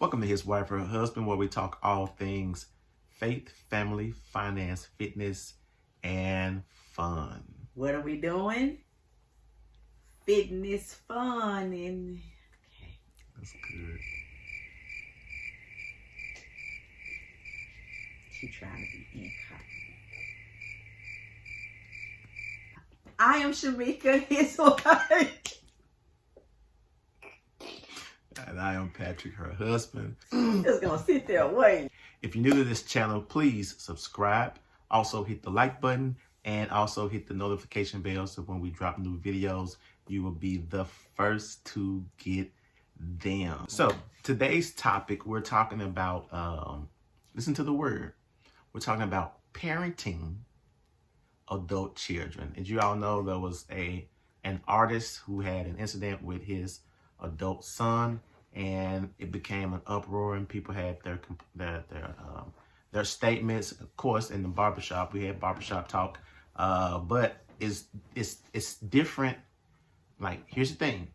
Welcome to His Wife, Her Husband, where we talk all things faith, family, finance, fitness, and fun. What are we doing? Fitness, fun, and okay. That's good. She trying to be incognito. I am Shamika, his wife. And I am Patrick, her husband. Just gonna sit there waiting. If you're new to this channel, please subscribe. Also hit the like button and also hit the notification bell so when we drop new videos, you will be the first to get them. So today's topic, we're talking about, listen to the word. We're talking about parenting adult children. As you all know, there was an artist who had an incident with his adult son, and it became an uproar, and people had their statements. Of course, in the barbershop, we had barbershop talk, but it's different. Like, here's the thing: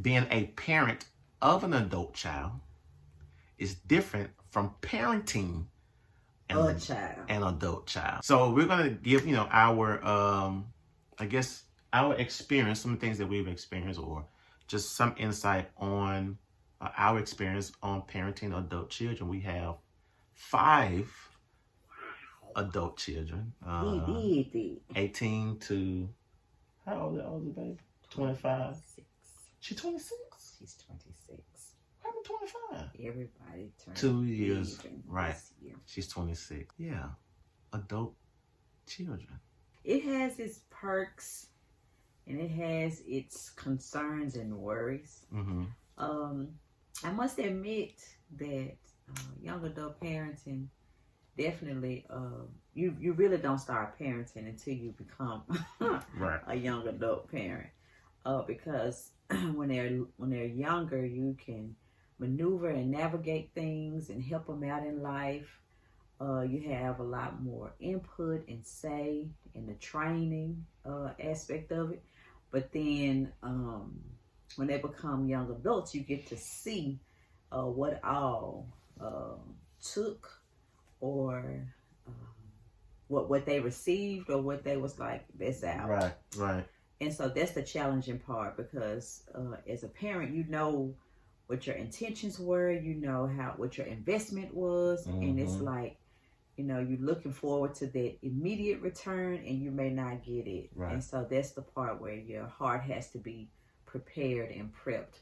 being a parent of an adult child is different from parenting an adult child. So we're gonna give our I guess our experience, some things that we've experienced, or just some insight on our experience on parenting adult children. We have 5 adult children, 18 to, how old is the baby? 25. She's 26. She's 26. I'm 25. Everybody turned 2 years, even right? this year. She's 26. Yeah, adult children. It has its perks and it has its concerns and worries. Mm-hmm. I must admit that young adult parenting definitely you really don't start parenting until you become Right. a young adult parent, because when they're younger, you can maneuver and navigate things and help them out in life. You have a lot more input and say in the training aspect of it. But then when they become young adults, you get to see what all took, or what they received, or what they was like, that's out. Right. And so that's the challenging part, because as a parent, you know what your intentions were, you know what your investment was, and it's like, you're looking forward to that immediate return, and you may not get it. Right. And so that's the part where your heart has to be prepared and prepped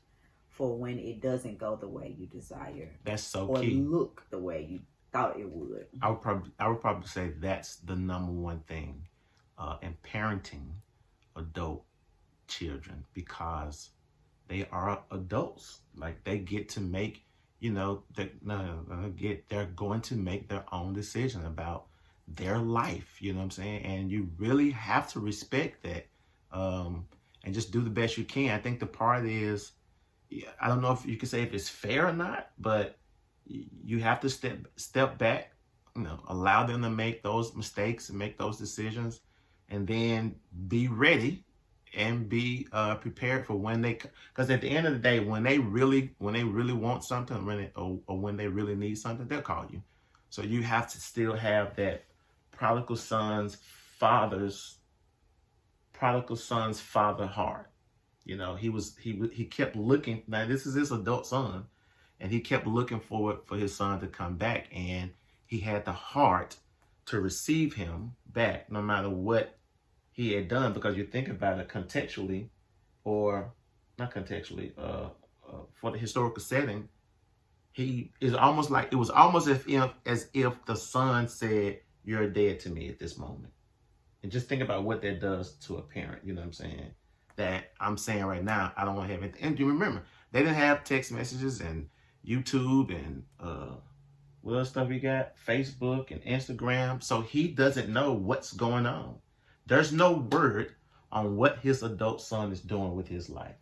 for when it doesn't go the way you desire. That's so or key. Look the way you thought it would. I would probably say that's the number one thing in parenting adult children, because they are adults. Like, they get to make, they're going to make their own decision about their life. You know what I'm saying? And you really have to respect that, and just do the best you can. I think the part is, I don't know if you can say if it's fair or not, but you have to step back, allow them to make those mistakes and make those decisions, and then be ready and be prepared for when they, because at the end of the day, when they really want something, or when they really need something, they'll call you. So you have to still have that prodigal son's father heart. He kept looking. Now, this is his adult son, and he kept looking forward for his son to come back, and he had the heart to receive him back, no matter what he had done. Because you think about it contextually, or not contextually, for the historical setting, it was almost as if the son said, "You're dead to me at this moment." And just think about what that does to a parent. You know what I'm saying? That I'm saying right now, I don't want to have anything. And you remember, they didn't have text messages and YouTube and what other stuff we got? Facebook and Instagram. So he doesn't know what's going on. There's no word on what his adult son is doing with his life.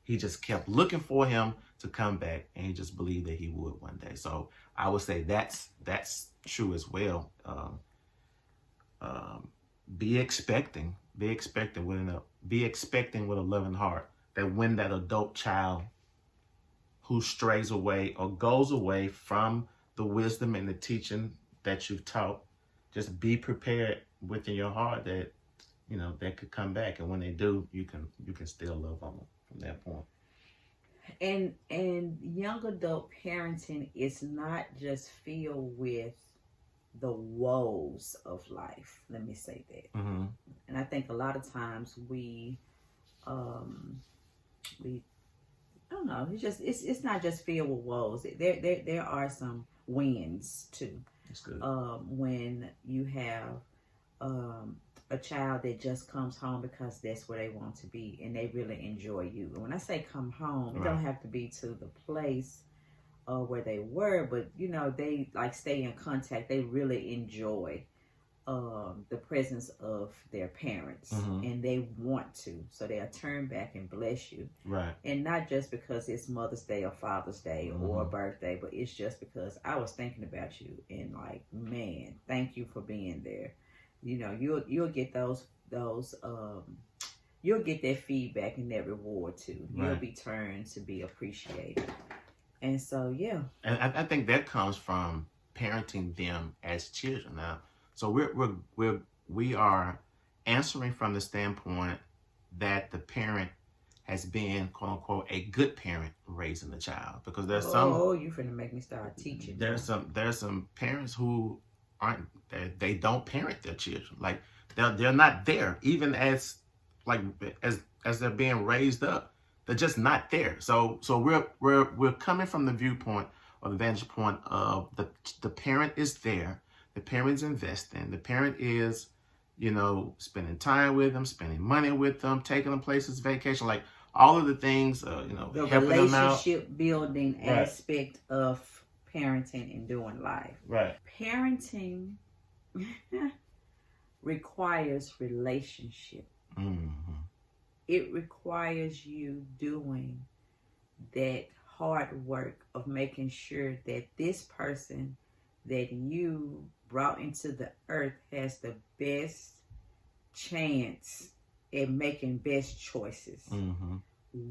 He just kept looking for him to come back, and he just believed that he would one day. So I would say that's true as well. Be expecting with a loving heart, that when that adult child who strays away or goes away from the wisdom and the teaching that you've taught, just be prepared within your heart that, you know, that could come back. And when they do, you can still love on them from that point. And young adult parenting is not just filled with the woes of life. Let me say that. Mm-hmm. And I think a lot of times we I don't know. It's not just filled with woes. There are some wins too. That's good. When you have a child that just comes home because that's where they want to be and they really enjoy you. And when I say come home, it don't have to be to the place where they were, but you know, they like stay in contact. They really enjoy the presence of their parents, and they want to, so they'll turn back and bless you, right? And not just because it's Mother's Day or Father's Day or a birthday, but it's just because I was thinking about you and like, man, thank you for being there. You know, you'll get those you'll get that feedback and that reward too. Right. You'll be turned to be appreciated, and so yeah. And I think that comes from parenting them as children now. So we are answering from the standpoint that the parent has been, quote unquote, a good parent raising the child, because there's some. Oh, you finna make me start teaching. There's some parents who aren't, they don't parent their children. Like they're not there, even as they're being raised up. They're just not there. So we're coming from the viewpoint or the vantage point of the parent is there. The parent's investing. The parent is, you know, spending time with them, spending money with them, taking them places, vacation, like all of the things, you know, the helping them out. Relationship building aspect of parenting and doing life. Right. Parenting requires relationship. Mm-hmm. It requires you doing that hard work of making sure that this person that you brought into the earth has the best chance at making best choices. Mm-hmm.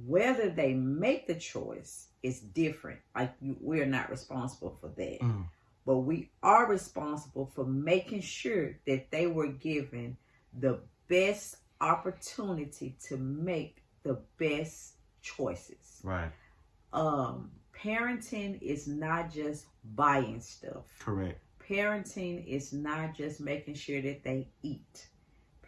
Whether they make the choice is different. Like we're not responsible for that. Mm. But we are responsible for making sure that they were given the best opportunity to make the best choices. Right. Parenting is not just buying stuff. Correct. Parenting is not just making sure that they eat.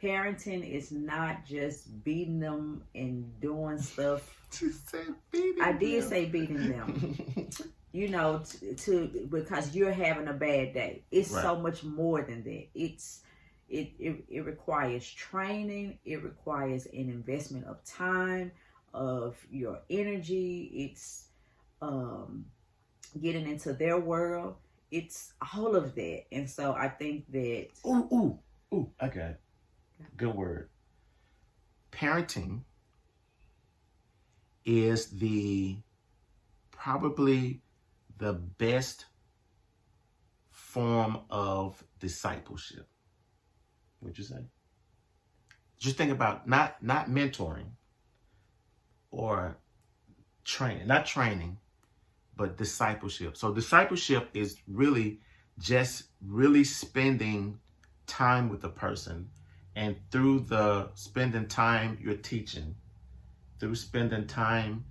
Parenting is not just beating them and doing stuff. You said beating I did say beating them. You know, to because you're having a bad day. It's so much more than that. It requires training. It requires an investment of time, of your energy. It's getting into their world. It's all of that. And so I think that... Ooh, I got it. Good word. Parenting is probably the best form of discipleship. What'd you say? Just think about not mentoring or training, not training, but discipleship. So discipleship is really just really spending time with the person, and through the spending time you're teaching, through spending time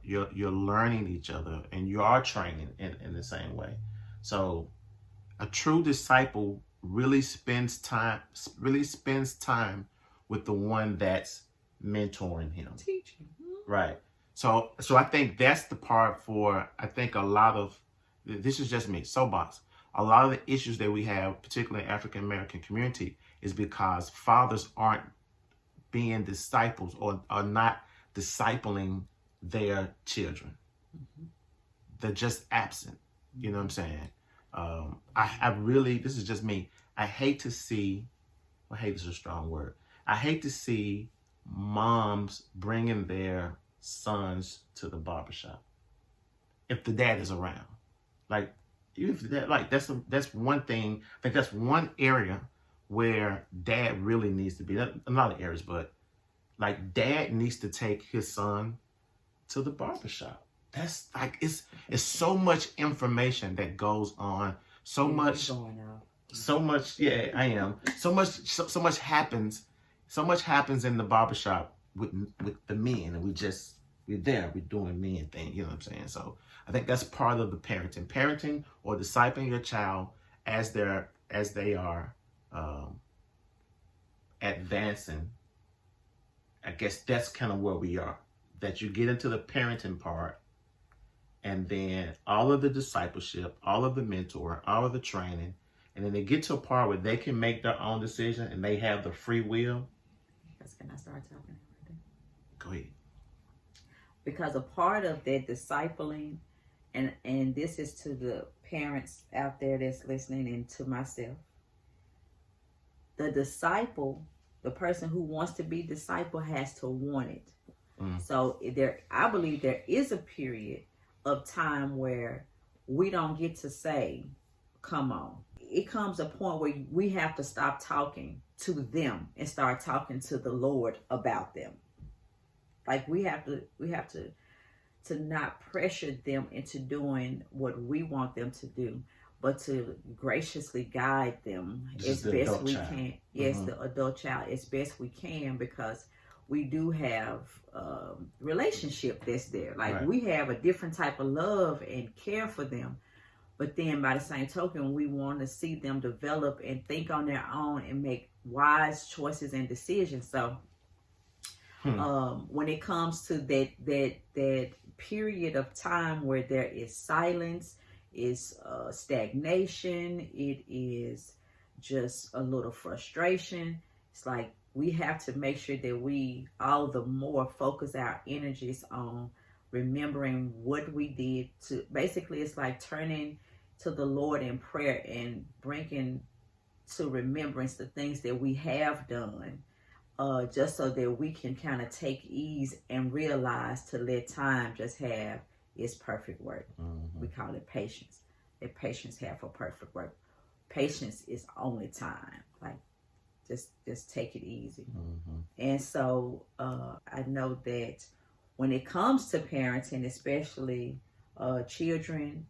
you're learning each other, and you are training in the same way. So a true disciple really spends time with the one that's mentoring him, teaching. Right. So I think that's the part for, I think a lot of, this is just me, soapbox, a lot of the issues that we have, particularly in the African American community, is because fathers aren't being disciples or are not discipling their children. Mm-hmm. They're just absent. You know what I'm saying? I really, this is just me, I hate to see, well, hate is a strong word. I hate to see moms bringing their sons to the barbershop if the dad is around. Like, if that, like that's one thing. I think that's one area where dad really needs to be. Not a lot of areas, but like dad needs to take his son to the barbershop. That's like it's so much information that goes on, so much, so much. Yeah, I am. So much happens. So much happens in the barbershop with the men, and we're there. We're doing men thing. You know what I'm saying? So I think that's part of the parenting or discipling your child as they are advancing. I guess that's kind of where we are. That you get into the parenting part, and then all of the discipleship, all of the mentor, all of the training, and then they get to a part where they can make their own decision and they have the free will. Because can I start talking? Go ahead. Because a part of that discipling, and this is to the parents out there that's listening and to myself, the disciple, the person who wants to be disciple has to want it. So I believe there is a period of time where we don't get to say, come on. It comes a point where we have to stop talking to them and start talking to the Lord about them. Like we have to not pressure them into doing what we want them to do, but to graciously guide them as best we can. Yes, the adult child as best we can, because we do have relationship that's there. Like we have a different type of love and care for them. But then by the same token, we want to see them develop and think on their own and make wise choices and decisions. So when it comes to that period of time where there is silence, is stagnation, it is just a little frustration, it's like we have to make sure that we all the more focus our energies on remembering what we did. To basically, it's like turning to the Lord in prayer and bringing to remembrance the things that we have done, just so that we can kind of take ease and realize to let time just have its perfect work. We call it patience. That patience have for perfect work. Patience is only time. Like just take it easy. And so I know that when it comes to parenting, especially children,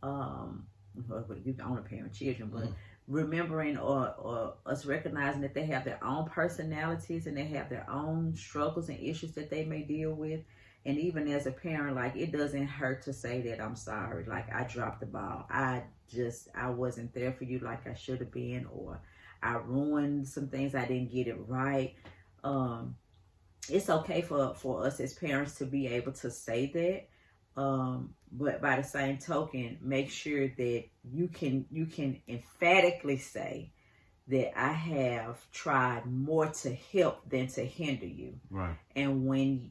you can only parent children, but remembering or us recognizing that they have their own personalities and they have their own struggles and issues that they may deal with. And even as a parent, like, it doesn't hurt to say that I'm sorry. Like, I dropped the ball. I wasn't there for you like I should have been, or I ruined some things. I didn't get it right. It's okay for us as parents to be able to say that. But by the same token, make sure that you can emphatically say that I have tried more to help than to hinder you. Right. And when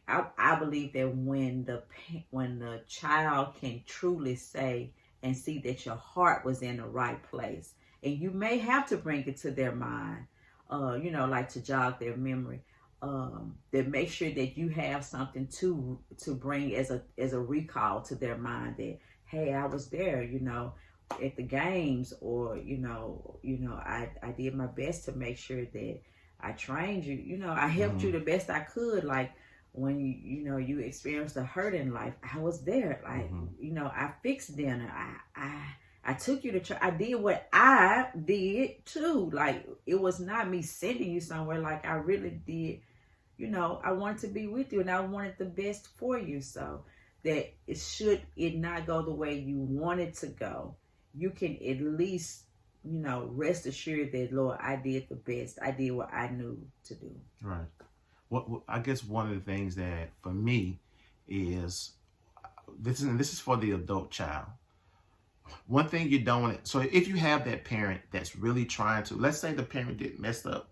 I believe that when the child can truly say and see that your heart was in the right place, and you may have to bring it to their mind, like to jog their memory. That make sure that you have something to bring as a recall to their mind that, hey, I was there, at the games, or I did my best to make sure that I trained you, I helped you the best I could. Like when you experienced a hurt in life, I was there. Like I fixed dinner. I took you to church. I did what I did too. Like, it was not me sending you somewhere. Like, I really did. I wanted to be with you, and I wanted the best for you. So that should it not go the way you want it to go, you can at least, rest assured that, Lord, I did the best. I did what I knew to do. Right. Well, I guess one of the things that for me is this is for the adult child. One thing you don't want to, so if you have that parent that's really trying to, let's say the parent did mess up,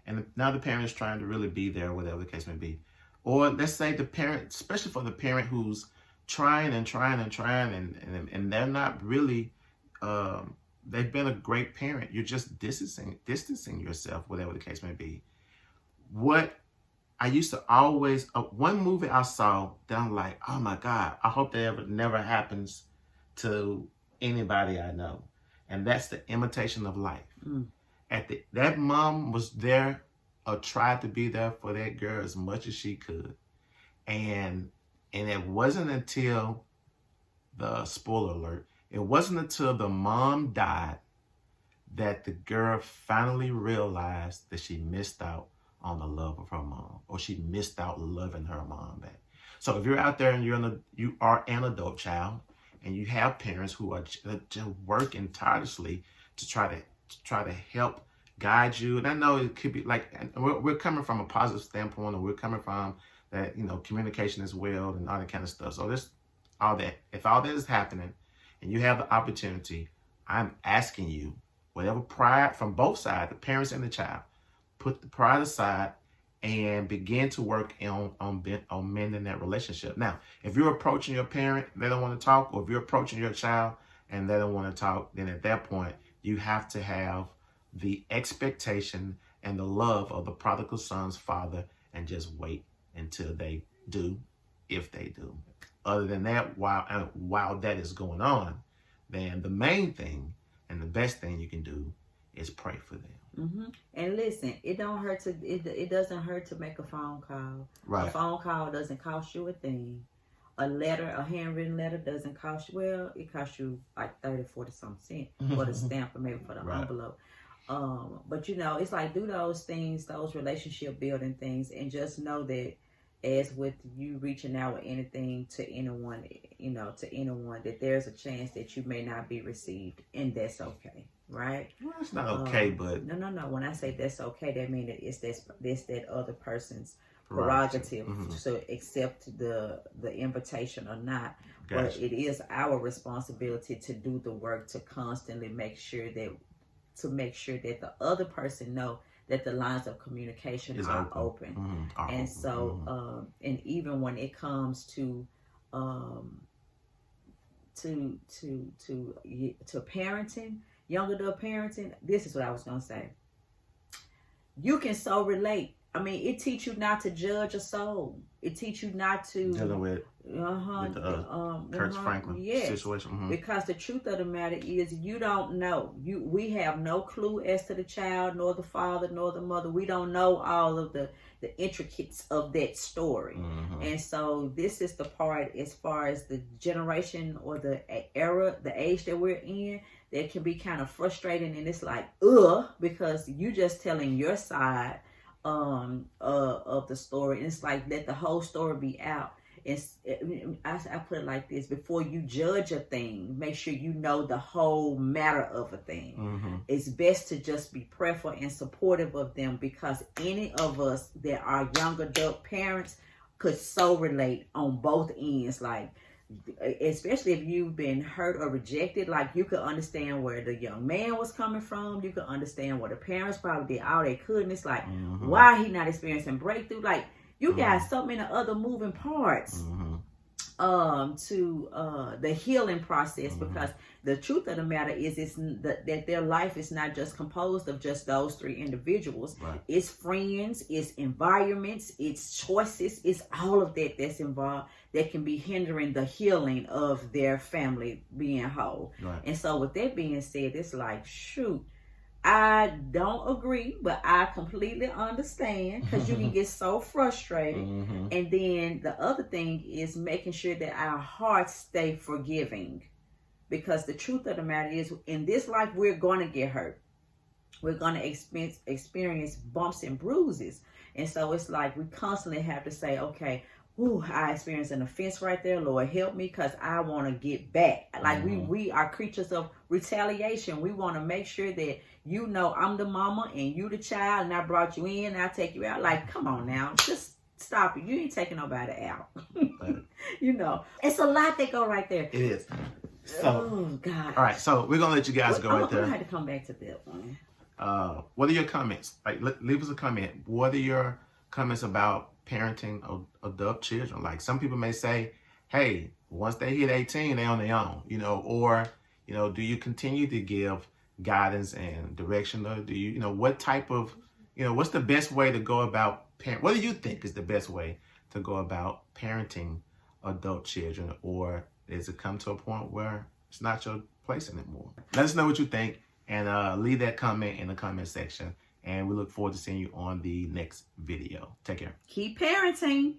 and now the parent is trying to really be there, whatever the case may be. Or let's say the parent, especially for the parent who's trying and they're not really, they've been a great parent. You're just distancing yourself, whatever the case may be. What I used to always, one movie I saw that I'm like, oh my God, I hope that never happens to anybody I know. And that's The Imitation of Life. That mom was there or tried to be there for that girl as much as she could. And And it wasn't until the spoiler alert, it wasn't until the mom died that the girl finally realized that she missed out on the love of her mom, or she missed out loving her mom back. So if you're out there and you are an adult child, and you have parents who are just working tirelessly to try to help guide you, and I know it could be like, we're coming from a positive standpoint, and we're coming from that, communication as well, and all that kind of stuff. So if all that is happening, and you have the opportunity, I'm asking you, whatever pride from both sides, the parents and the child, put the pride aside and begin to work on mending that relationship. Now, if you're approaching your parent, they don't want to talk, or if you're approaching your child and they don't want to talk, then at that point, you have to have the expectation and the love of the prodigal son's father, and just wait until they do, if they do. Other than that, while that is going on, then the main thing and the best thing you can do is pray for them. Mm-hmm. And listen, it doesn't hurt to make a phone call. Right. A phone call doesn't cost you a thing. A handwritten letter doesn't cost you, well, it costs you like 30, 40 some cents for the stamp, or maybe for the envelope. But it's like, do those things, those relationship building things, and just know that as with you reaching out with anything to anyone, that there's a chance that you may not be received, and that's okay, right? Well, it's not okay, but no. When I say that's okay, that means that it's that other person's prerogative to accept the invitation or not. Gotcha. But it is our responsibility to do the work to constantly make sure that the other person know that the lines of communication are open. Mm-hmm. And so, and even when it comes to parenting, young adult parenting, this is what I was gonna say. You can so relate. I mean, it teach you not to judge a soul. It teach you not to dealing with the Kirk Franklin situation. Mm-hmm. Because the truth of the matter is, you don't know. We have no clue as to the child, nor the father, nor the mother. We don't know all of the intricacies of that story. Mm-hmm. And so this is the part, as far as the generation or the era, the age that we're in, that can be kind of frustrating. And it's like, because you just telling your side of the story, and it's like, let the whole story be out. I put it like this: before you judge a thing, make sure you know the whole matter of a thing. Mm-hmm. It's best to just be prayerful and supportive of them, because any of us that are young adult parents could so relate on both ends. Like, especially if you've been hurt or rejected, like, you could understand where the young man was coming from. You could understand where the parents probably did all they could, and it's like, why he not experiencing breakthrough? Like, you got so many other moving parts to the healing process, because the truth of the matter is that their life is not just composed of just those three individuals. Right. It's friends, it's environments, it's choices, it's all of that that's involved that can be hindering the healing of their family being whole. Right. And so with that being said, it's like, shoot, I don't agree, but I completely understand, because you can get so frustrated. And then the other thing is making sure that our hearts stay forgiving, because the truth of the matter is, in this life, we're going to get hurt. We're going to experience bumps and bruises. And so it's like, we constantly have to say, okay, I experienced an offense right there. Lord, help me, because I want to get back. Like, we are creatures of retaliation. We want to make sure that, I'm the mama and you the child, and I brought you in, and I take you out. Like, come on now, just stop it. You ain't taking nobody out. It's a lot that go right there. It is. So, oh God. All right, so we're gonna let you guys go right there. I'm gonna have to come back to that one. What are your comments? Like, leave us a comment. What are your comments about parenting adult children? Like, some people may say, hey, once they hit 18, they're on their own, or, do you continue to give guidance and direction, or do you, what type of, what's the best way to go about what do you think is the best way to go about parenting adult children, or does it come to a point where it's not your place anymore? Let us know what you think, and leave that comment in the comment section. And we look forward to seeing you on the next video. Take care. Keep parenting.